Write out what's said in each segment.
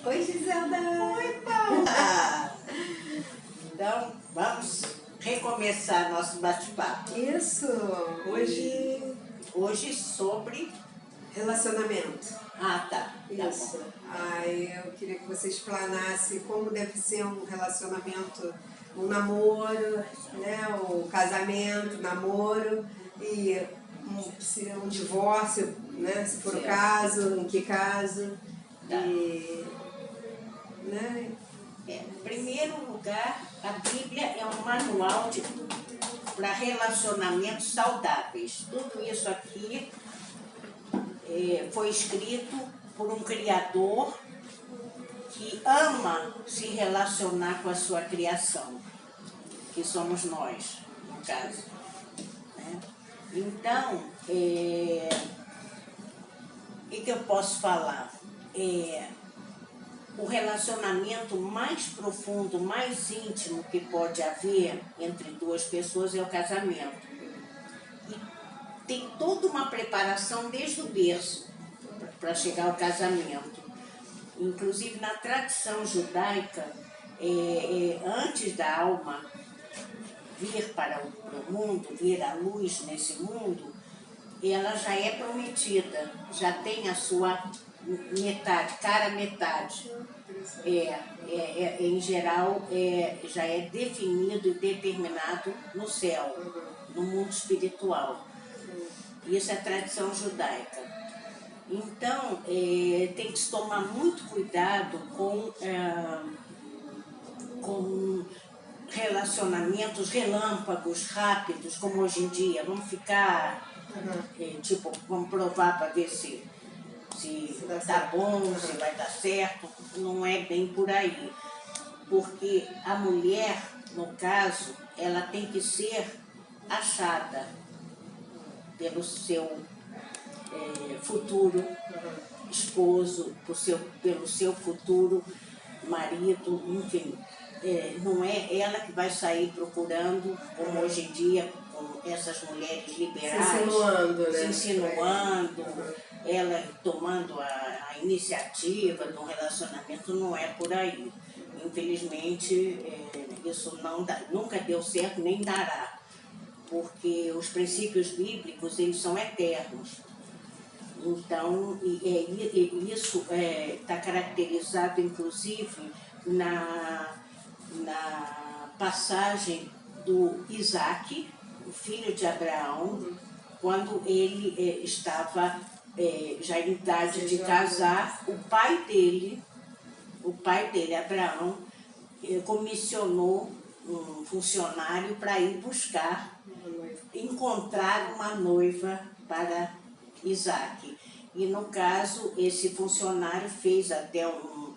Oi, Giselda! Oi, Paula! Então, vamos recomeçar nosso bate-papo. Isso! Hoje sobre... relacionamento. Ah, tá. Isso. Aí eu queria que você explanasse como deve ser um relacionamento, um namoro, né? Um casamento, namoro e um divórcio, né? Se for o caso, em que caso. Tá. E, né? Em primeiro lugar, a Bíblia é um manual para relacionamentos saudáveis. Tudo isso aqui foi escrito por um Criador que ama se relacionar com a sua criação, que somos nós, no caso. Né? Então, o que eu posso falar? O relacionamento mais profundo, mais íntimo que pode haver entre duas pessoas é o casamento. E tem toda uma preparação desde o berço para chegar ao casamento. Inclusive na tradição judaica, antes da alma vir para o mundo, vir à luz nesse mundo, ela já é prometida, já tem a sua metade, cara metade. Em geral, já é definido e determinado no céu, no mundo espiritual. Isso é tradição judaica. Então, tem que se tomar muito cuidado com relacionamentos relâmpagos, rápidos, como hoje em dia. Vamos ficar, vamos provar para ver se tá bom, se vai dar certo. Não é bem por aí. Porque a mulher, no caso, ela tem que ser achada pelo seu futuro esposo, pelo seu futuro marido, enfim. Não é ela que vai sair procurando, como hoje em dia, com essas mulheres liberais, se insinuando, ela tomando a iniciativa do relacionamento. Não é por aí. Infelizmente, isso nunca deu certo, nem dará, porque os princípios bíblicos, eles são eternos. Então, isso está caracterizado, inclusive, na passagem do Isaac, o filho de Abraão, quando ele estava já em idade de casar. O pai dele, Abraão, comissionou um funcionário para ir encontrar uma noiva para Isaac. E no caso, esse funcionário fez até um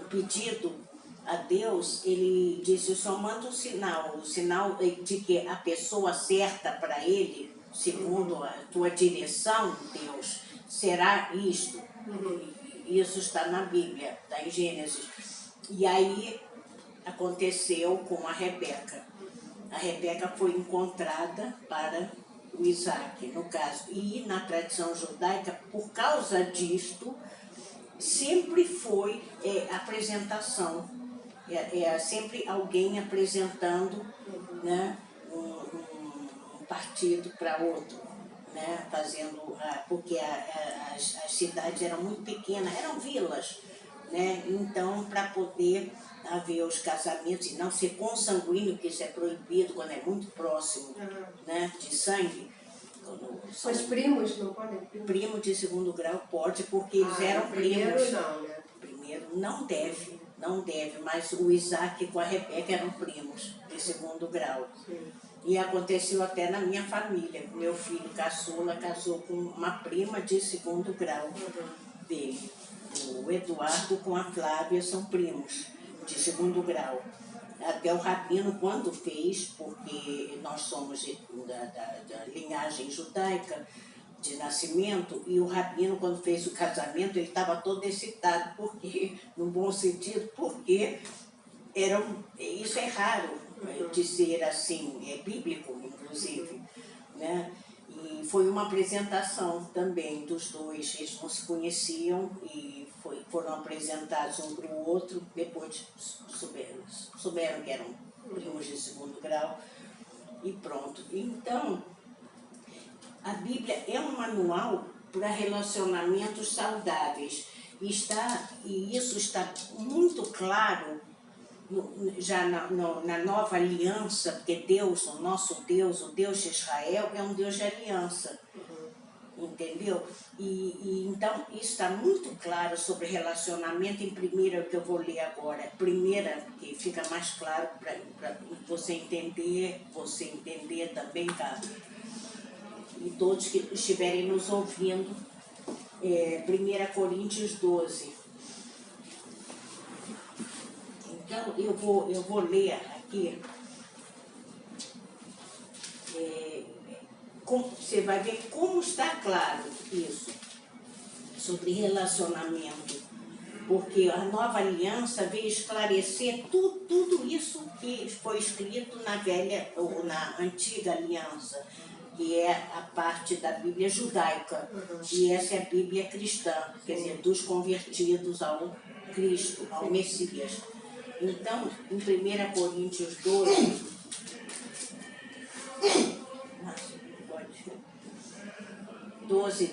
pedido a Deus. Ele disse: só manda o sinal de que a pessoa certa para ele, segundo a tua direção, Deus, será isto. Isso está na Bíblia, está em Gênesis. E aí aconteceu com a Rebeca. A Rebeca foi encontrada para o Isaac, no caso. E na tradição judaica, por causa disto, sempre foi apresentação. Sempre alguém apresentando, né, um partido para outro, né, porque as cidades eram muito pequenas, eram vilas, né, então para poder haver os casamentos e não ser consanguíneo, que isso é proibido quando é muito próximo, né, de sangue. Mas primos não podem? Primo de segundo grau pode, porque eles eram primos. Primeiro não, né? Primeiro não deve, mas o Isaac com a Rebeca eram primos de segundo grau. Sim. E aconteceu até na minha família. Meu filho caçula casou com uma prima de segundo grau dele. O Eduardo com a Flávia são primos de segundo grau. Até o rabino, quando fez, porque nós somos da linhagem judaica de nascimento, e o rabino, quando fez o casamento, ele estava todo excitado, porque, no bom sentido, porque isso é raro de ser assim, é bíblico, inclusive, né? E foi uma apresentação também dos dois. Eles não se conheciam e foram apresentados um para o outro. Depois souberam que eram primos de segundo grau e pronto. Então, a Bíblia é um manual para relacionamentos saudáveis. E isso está muito claro já na nova aliança, porque Deus, o nosso Deus, o Deus de Israel, é um Deus de aliança. Entendeu? E então isso está muito claro sobre relacionamento. Em primeira, que eu vou ler agora, primeira, que fica mais claro para você entender também, cara. E todos que estiverem nos ouvindo, 1 Coríntios 12. Então, eu vou ler aqui. Você vai ver como está claro isso, sobre relacionamento. Porque a nova aliança veio esclarecer tudo isso que foi escrito na velha ou na antiga aliança, que é a parte da Bíblia judaica. E essa é a Bíblia cristã, quer dizer, dos convertidos ao Cristo, ao Messias. Então, em 1 Coríntios 12,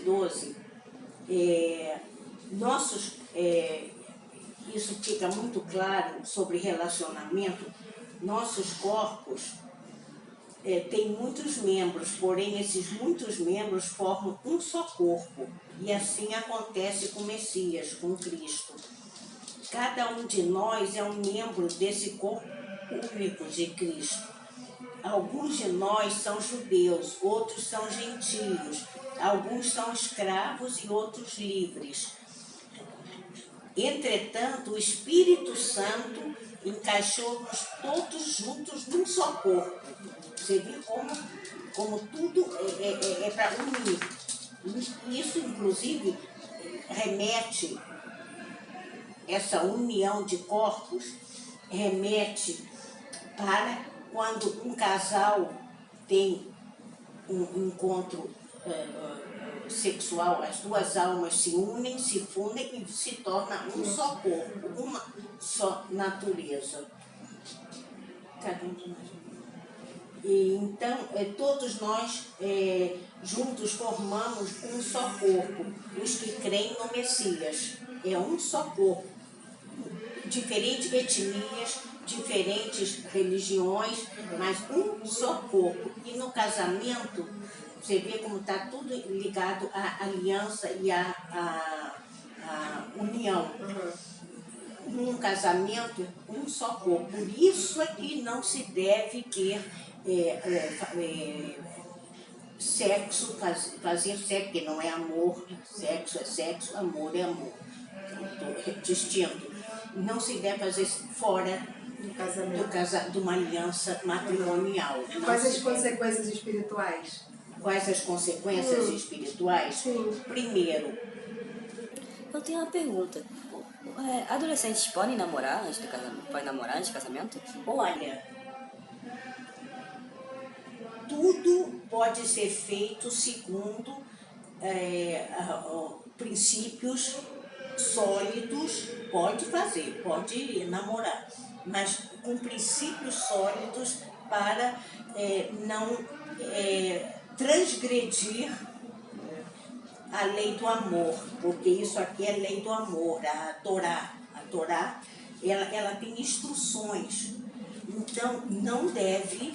12, isso fica muito claro sobre relacionamento. Nossos corpos têm muitos membros, porém esses muitos membros formam um só corpo. E assim acontece com o Messias, com Cristo. Cada um de nós é um membro desse corpo único de Cristo. Alguns de nós são judeus, outros são gentios, alguns são escravos e outros livres. Entretanto, o Espírito Santo encaixou-nos todos juntos num só corpo. Você vê como tudo é para unir. Isso, inclusive, remete, essa união de corpos, remete para quando um casal tem um encontro sexual, as duas almas se unem, se fundem e se torna um só corpo, uma só natureza. E então, todos nós juntos formamos um só corpo, os que creem no Messias. É um só corpo. Diferentes etnias, diferentes religiões, mas um só corpo. E no casamento, você vê como está tudo ligado à aliança e à união. Num casamento, um só corpo. Por isso é que não se deve ter sexo, fazer sexo, que não é amor. Sexo é sexo, amor é amor. Distinto. Não se deve fazer fora de uma aliança matrimonial. Quais as consequências espirituais? Quais as consequências espirituais? Sim. Primeiro, eu tenho uma pergunta. Adolescentes podem namorar antes do casamento? Podem namorar antes do casamento? olha, tudo pode ser feito segundo princípios sólidos. Pode fazer, pode namorar, mas com princípios sólidos para não transgredir a lei do amor, porque isso aqui é lei do amor, a Torá. A Torá, ela tem instruções. Então, não deve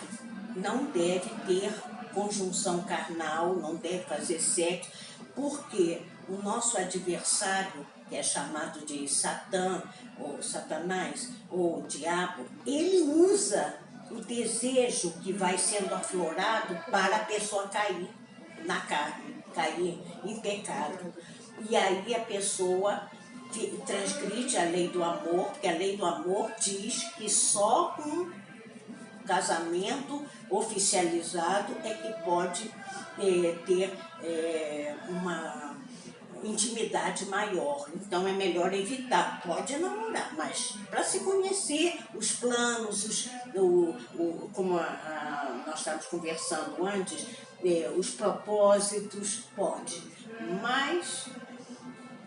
ter conjunção carnal, não deve fazer sexo, porque o nosso adversário, que é chamado de Satã, ou Satanás, ou Diabo, ele usa o desejo que vai sendo aflorado para a pessoa cair na carne, cair em pecado. E aí a pessoa transgride a lei do amor, porque a lei do amor diz que só um casamento oficializado é que pode ter intimidade maior. Então é melhor evitar. Pode namorar, mas para se conhecer os planos, como nós estávamos conversando antes, os propósitos, pode. Mas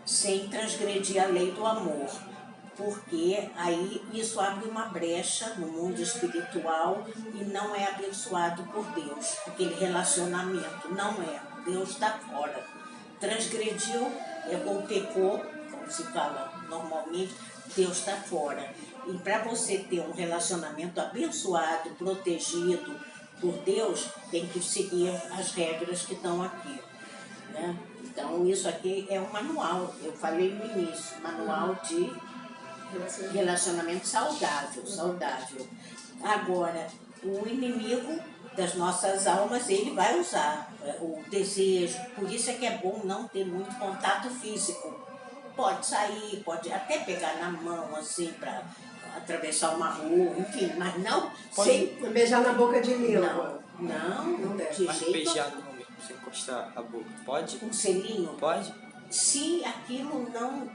sem transgredir a lei do amor. Porque aí isso abre uma brecha no mundo espiritual e não é abençoado por Deus. Aquele relacionamento não é. Deus está fora. Transgrediu, ou pecou, como se fala normalmente, Deus está fora. E para você ter um relacionamento abençoado, protegido por Deus, tem que seguir as regras que estão aqui, né? Então isso aqui é um manual, eu falei no início, manual de relacionamento saudável. Agora, o inimigo das nossas almas, ele vai usar o desejo. Por isso é que é bom não ter muito contato físico. Pode sair, pode até pegar na mão, assim, para atravessar uma rua, enfim, mas não sem... Beijar na boca de língua. Não deve. de Mas jeito beijar no momento, você encostar a boca, pode? um selinho. Pode? Se aquilo não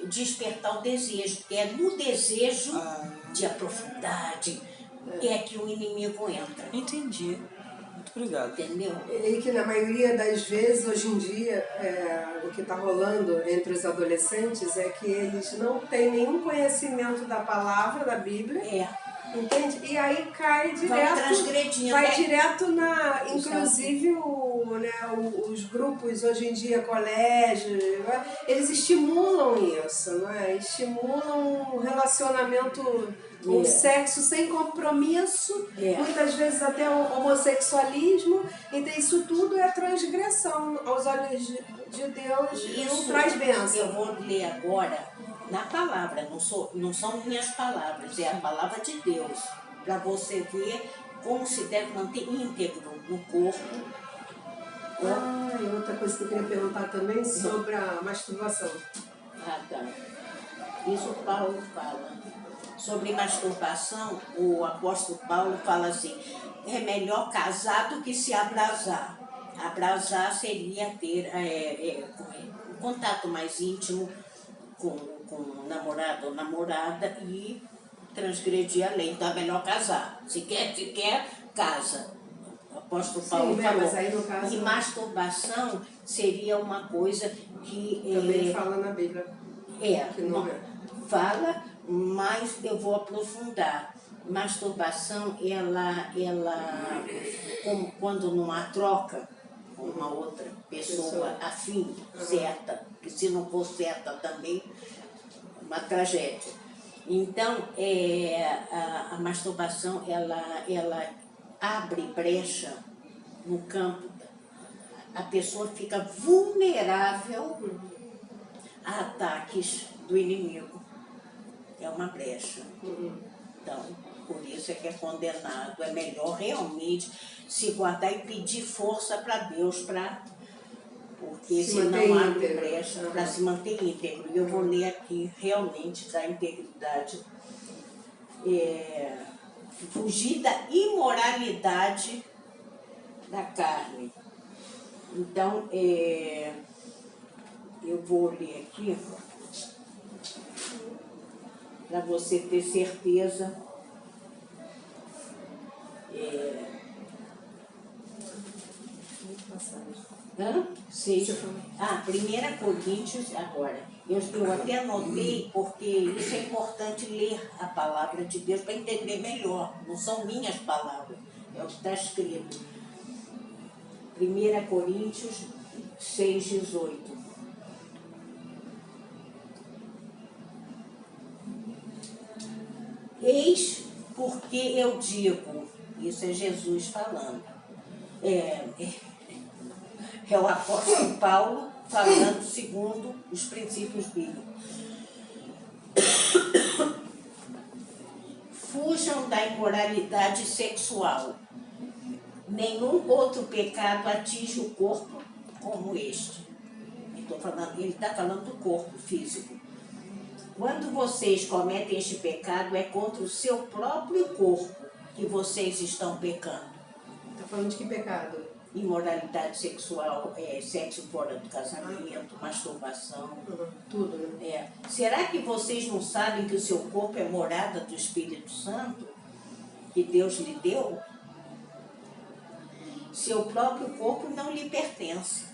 despertar o desejo, porque é no desejo de aprofundar, é que o inimigo entra. Entendi. Muito obrigado. Entendeu? E que na maioria das vezes, hoje em dia, o que está rolando entre os adolescentes é que eles não têm nenhum conhecimento da palavra, da Bíblia. Entende? E aí cai direto, vai direto inclusive os grupos hoje em dia, colégios, eles estimulam isso, não é? Estimulam um relacionamento, um sexo sem compromisso, muitas vezes até o homossexualismo. Então isso tudo é transgressão aos olhos de Deus, e não traz bênção. Eu vou ler agora na palavra, não são minhas palavras, é a palavra de Deus, para você ver como se deve manter íntegro no corpo. E outra coisa que eu queria perguntar também sobre a masturbação. Tá. Isso Paulo fala. Sobre masturbação, o apóstolo Paulo fala assim, é melhor casar do que se abrasar. Abrasar seria ter um contato mais íntimo com o namorado ou namorada e transgredir a lei. Então é melhor casar. Se quer, casa. O apóstolo Paulo falou. Mas aí no caso... E masturbação seria uma coisa que... Também fala na Bíblia. Que não fala, mas eu vou aprofundar. Masturbação, ela como quando não há troca com uma outra pessoa afim, certa, que se não for certa também, uma tragédia. Então, a masturbação, ela abre brecha no campo. A pessoa fica vulnerável a ataques do inimigo. É uma brecha. Então, por isso é que é condenado. É melhor realmente se guardar e pedir força para Deus, porque senão abre brecha para se manter íntegro. Eu vou ler aqui realmente da integridade. Fugir da imoralidade da carne. Então, eu vou ler aqui para você ter certeza. 6. 1 Coríntios, agora. Eu até anotei porque isso é importante ler a palavra de Deus para entender melhor. Não são minhas palavras, é o que está escrito. 1 Coríntios 6:18. Eis porque eu digo, isso é Jesus falando, é o apóstolo Paulo falando segundo os princípios bíblicos. Fujam da imoralidade sexual. Nenhum outro pecado atinge o corpo como este. Ele está falando do corpo físico. Quando vocês cometem este pecado, é contra o seu próprio corpo que vocês estão pecando. Está falando de que pecado? imoralidade sexual, sexo fora do casamento, masturbação. Tudo, né? Será que vocês não sabem que o seu corpo é morada do Espírito Santo, que Deus lhe deu? Seu próprio corpo não lhe pertence,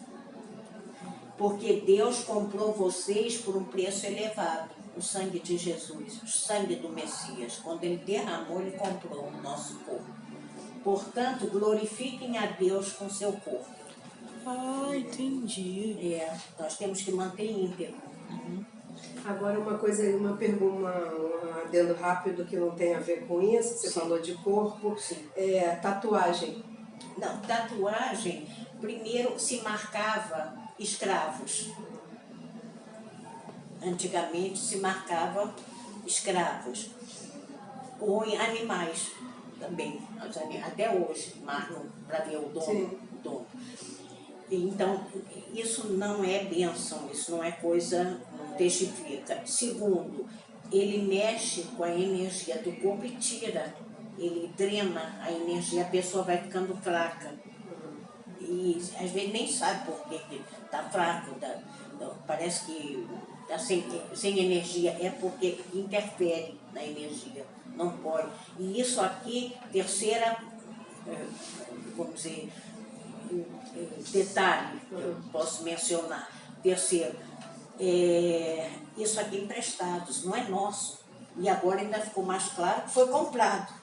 porque Deus comprou vocês por um preço elevado, o sangue de Jesus, o sangue do Messias. Quando Ele derramou, Ele comprou o nosso corpo. Portanto, glorifiquem a Deus com seu corpo. Ah, entendi. Nós temos que manter íntegro. Agora uma coisa, uma pergunta, um adendo rápido que não tem a ver com isso, você falou de corpo, tatuagem. Não, tatuagem, primeiro se marcava escravos. Antigamente se marcava escravos. Ou em animais também. Até hoje marcam para ver o dono. Então, isso não é bênção, isso não é coisa, não testifica. Segundo, ele mexe com a energia do corpo e tira. Ele drena a energia, a pessoa vai ficando fraca. E às vezes nem sabe por que está fraco, parece que está sem energia, é porque interfere na energia, não pode. E isso aqui, terceira, vamos dizer, detalhe que eu posso mencionar. Terceiro, isso aqui é emprestado, não é nosso. E agora ainda ficou mais claro que foi comprado.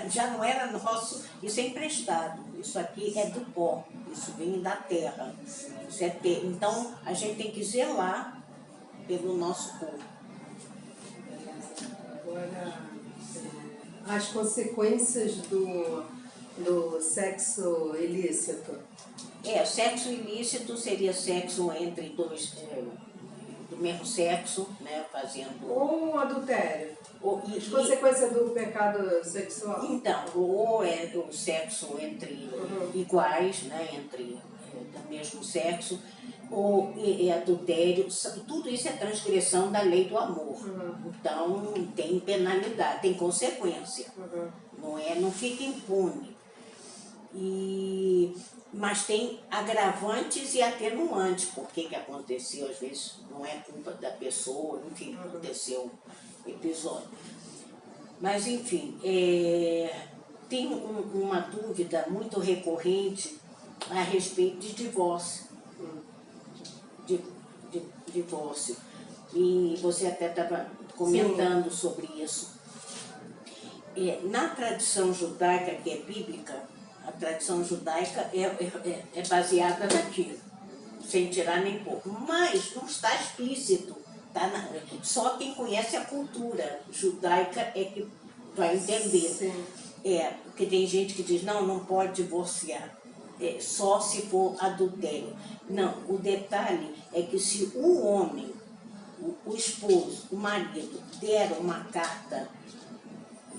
Já não era nosso, isso é emprestado. Isso aqui é do pó, isso vem da terra. Isso é Então a gente tem que zelar pelo nosso corpo. Agora, as consequências do sexo ilícito. Sexo ilícito seria sexo entre dois do mesmo sexo, né, fazendo... Ou adultério. As consequências do pecado sexual. Então, ou é o sexo entre iguais, né, entre do mesmo sexo, ou é adultério, tudo isso é transgressão da lei do amor. Então, tem penalidade, tem consequência. Não fica impune. Mas tem agravantes e atenuantes. Por que aconteceu? Às vezes não é culpa da pessoa, enfim, aconteceu um episódio. Mas, enfim, tem uma dúvida muito recorrente a respeito de divórcio. Divórcio. E você até estava comentando sobre isso. Na tradição judaica, que é bíblica, a tradição judaica é baseada naquilo, sem tirar nem pouco. Mas não está explícito. Só quem conhece a cultura judaica é que vai entender. Porque tem gente que diz, não pode divorciar. Só se for adultério. Não, o detalhe é que se o homem, o esposo, o marido, der uma carta,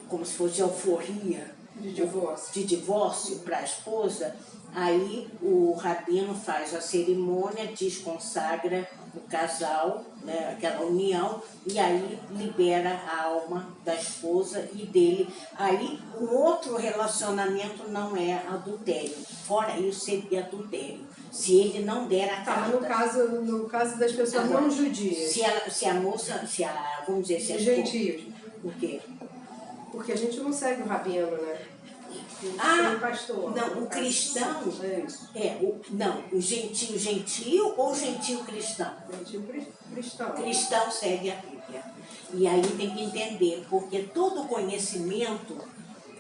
como se fosse alforria, de divórcio para a esposa, aí o rabino faz a cerimônia, desconsagra o casal, né, aquela união, e aí libera a alma da esposa e dele. Aí um outro relacionamento não é adultério. Fora isso seria adultério. Se ele não der a carta. No caso das pessoas não judias. Se a moça, vamos dizer, se a gentios. O quê? Porque a gente não segue o rabino, né? Pastor. Não, o cristão o gentio ou gentio cristão? Gentio cristão. Cristão segue a Bíblia. E aí tem que entender, porque todo conhecimento,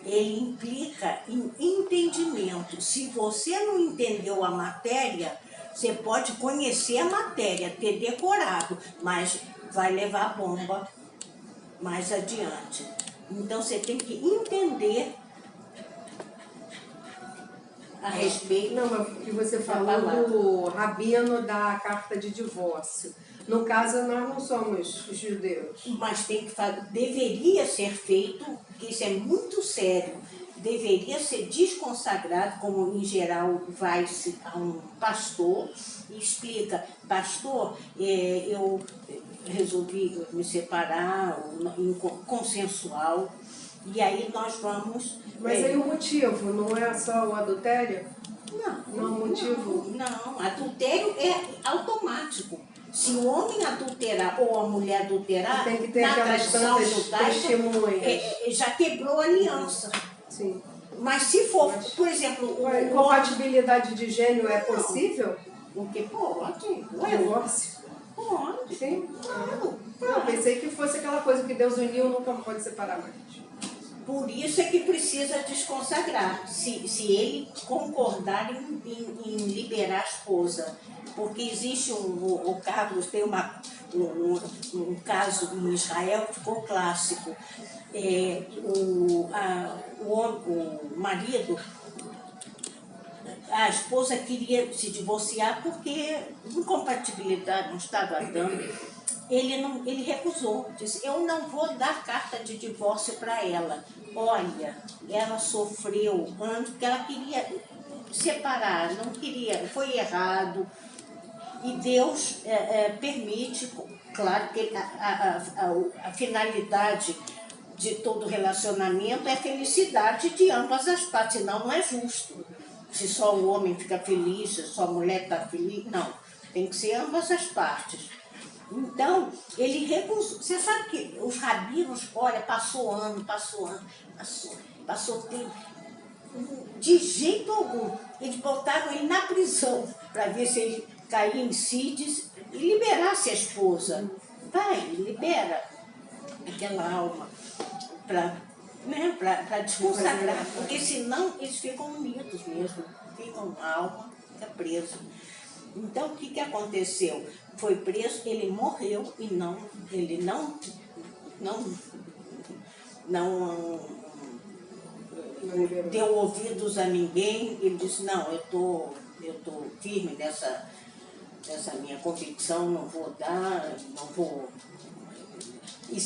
ele implica em entendimento. Se você não entendeu a matéria, você pode conhecer a matéria, ter decorado, mas vai levar a bomba mais adiante. Então você tem que entender a respeito. Não, mas o que você falou do rabino da carta de divórcio. No caso, nós não somos judeus. Mas tem que fazer, deveria ser feito, porque isso é muito sério. Deveria ser desconsagrado, como em geral vai-se a um pastor e explica, pastor, eu resolvi me separar, consensual, e aí nós vamos... Mas aí o motivo não é só o adultério? Não, Não motivo? Não, adultério é automático. Se o homem adulterar ou a mulher adulterar, Tem que ter na aquelas tradição tantas judaica, testemunhas. já quebrou a aliança. Sim. Mas se for, por exemplo, o homem... Incompatibilidade de gênero é possível? O que pode? O divórcio? Pode. Sim. Claro. Eu pensei que fosse aquela coisa que Deus uniu, nunca pode separar mais. Por isso é que precisa desconsagrar, se ele concordar em liberar a esposa. Porque existe o Carlos tem um caso em Israel que ficou clássico. O marido, a esposa queria se divorciar porque incompatibilidade não estava dando. Ele recusou, disse, eu não vou dar carta de divórcio para ela. Olha, ela sofreu antes, porque ela queria separar, não queria, foi errado. E Deus permite, claro que a finalidade de todo relacionamento é a felicidade de ambas as partes, senão não é justo. Se só o homem fica feliz, se só a mulher está feliz, não. Tem que ser ambas as partes. Então, ele recusou. Você sabe que os rabinos, olha, passou tempo. De jeito algum. Eles botaram ele na prisão para ver se ele caía em CIDs e liberasse a esposa. Vai, libera aquela alma para desconsagrar. Porque senão eles ficam unidos mesmo. Ficam, a alma fica presa. Então, o que aconteceu? Foi preso, ele morreu e ele não deu ouvidos a ninguém. Ele disse, não, eu tô firme nessa minha convicção, não vou dar, não vou... E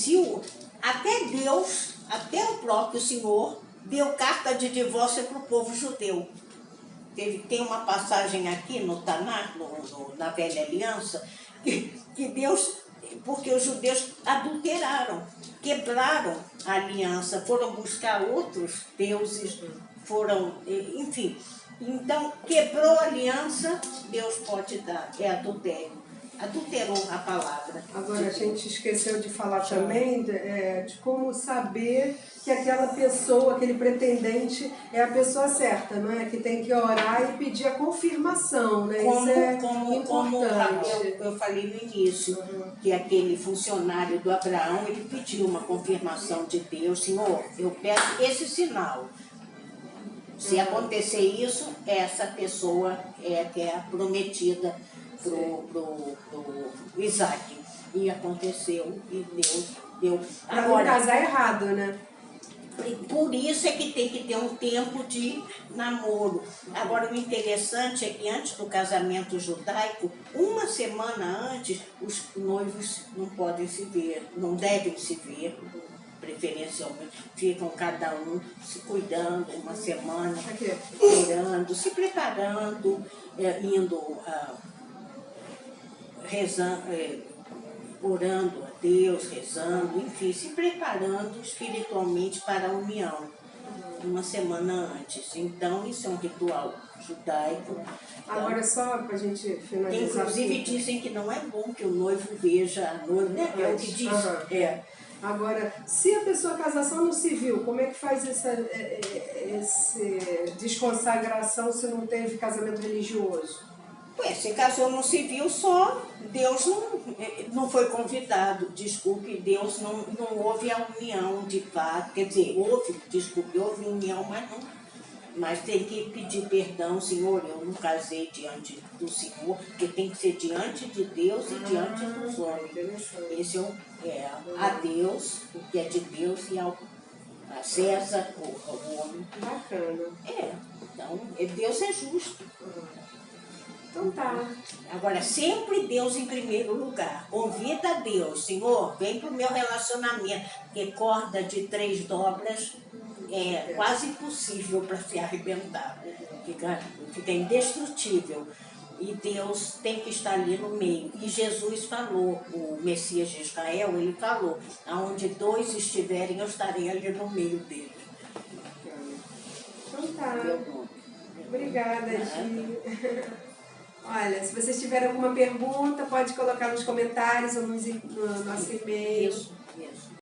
até o próprio Senhor deu carta de divórcio para o povo judeu. Tem uma passagem aqui no Tanakh, na Velha Aliança, que Deus, porque os judeus adulteraram, quebraram a aliança, foram buscar outros deuses, enfim. Então, quebrou a aliança, Deus pode dar, é adultério. Adulterou a palavra. Agora, a gente esqueceu de falar também de como saber que aquela pessoa, aquele pretendente, é a pessoa certa, não é? Que tem que orar e pedir a confirmação, né? Isso é importante. Eu falei no início, que aquele funcionário do Abraão, ele pediu uma confirmação de Deus, Senhor, eu peço esse sinal. Se acontecer isso, essa pessoa que é a prometida pro Isaac. E aconteceu, e Deus deu. Para não casar errado, né? Por isso é que tem que ter um tempo de namoro. Agora, o interessante é que antes do casamento judaico, uma semana antes, os noivos não podem se ver, não devem se ver, preferencialmente. Ficam cada um se cuidando uma semana, orando, se preparando, indo rezando, orando a Deus, rezando, enfim, se preparando espiritualmente para a união, uma semana antes. Então, isso é um ritual judaico. Agora, só para a gente finalizar. Inclusive, dizem que não é bom que o noivo veja a noiva, né? É o que diz. Agora, se a pessoa casar só no civil, como é que faz essa desconsagração se não teve casamento religioso? Se casou no civil só, Deus não foi convidado, desculpe, Deus não houve a união de fato, quer dizer, houve união, mas tem que pedir perdão, Senhor, eu não casei diante do Senhor, porque tem que ser diante de Deus e diante dos homens. Esse é a Deus, o que é de Deus, e a César, o homem. Bacana. Então, Deus é justo. Então tá. Agora, sempre Deus em primeiro lugar. Convida a Deus, Senhor, vem pro meu relacionamento, porque corda de 3 dobras é quase impossível para se arrebentar. Fica indestrutível. E Deus tem que estar ali no meio. E Jesus falou, o Messias de Israel, ele falou, aonde 2 estiverem, eu estarei ali no meio deles. Então tá. Obrigada. Obrigada, Gi. Olha, se vocês tiverem alguma pergunta, pode colocar nos comentários ou no nosso e-mail. Isso.